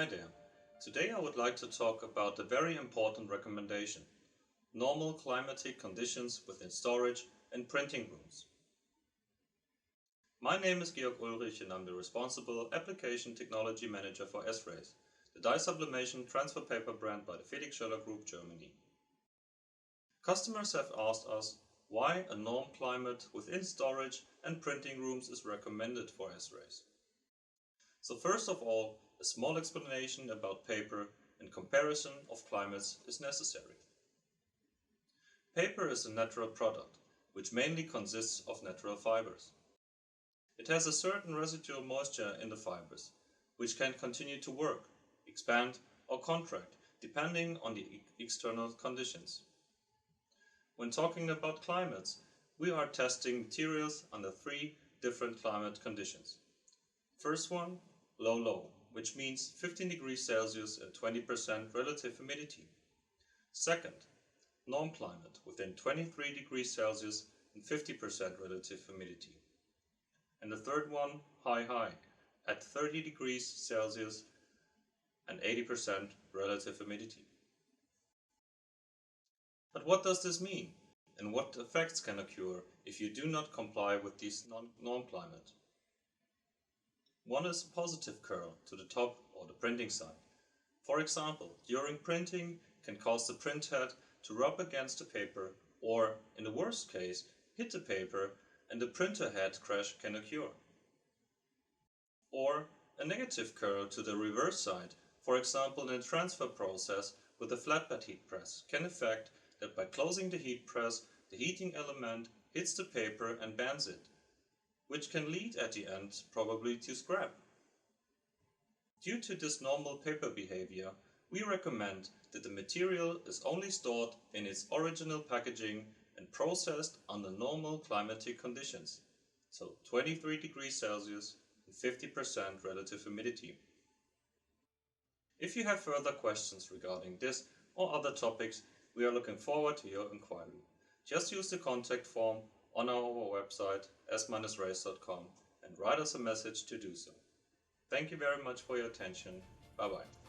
Hi there. Today I would like to talk about a very important recommendation: normal climatic conditions within storage and printing rooms. My name is Georg Ulrich and I'm the responsible Application Technology Manager for S-Rays, the dye sublimation transfer paper brand by the Felix Schoeller Group Germany. Customers have asked us why a norm climate within storage and printing rooms is recommended for S-Rays. So first of all, a small explanation about paper and comparison of climates is necessary. Paper is a natural product, which mainly consists of natural fibers. It has a certain residual moisture in the fibers, which can continue to work, expand or contract depending on the external conditions. When talking about climates, we are testing materials under 3 different climate conditions. First one, low, which means 15 degrees Celsius and 20% relative humidity. Second, norm climate within 23 degrees Celsius and 50% relative humidity. And the third one, high, at 30 degrees Celsius and 80% relative humidity. But what does this mean? And what effects can occur if you do not comply with this norm climate? One is positive curl to the top or the printing side. For example, during printing can cause the print head to rub against the paper, or in the worst case, hit the paper and the printer head crash can occur. Or a negative curl to the reverse side, for example in a transfer process with a flatbed heat press, can affect that by closing the heat press, the heating element hits the paper and bends it, which can lead at the end probably to scrap. Due to this normal paper behavior, we recommend that the material is only stored in its original packaging and processed under normal climatic conditions, so 23 degrees Celsius and 50% relative humidity. If you have further questions regarding this or other topics, we are looking forward to your inquiry. Just use the contact form on our website s-rays.com and write us a message to do so. Thank you very much for your attention. Bye bye.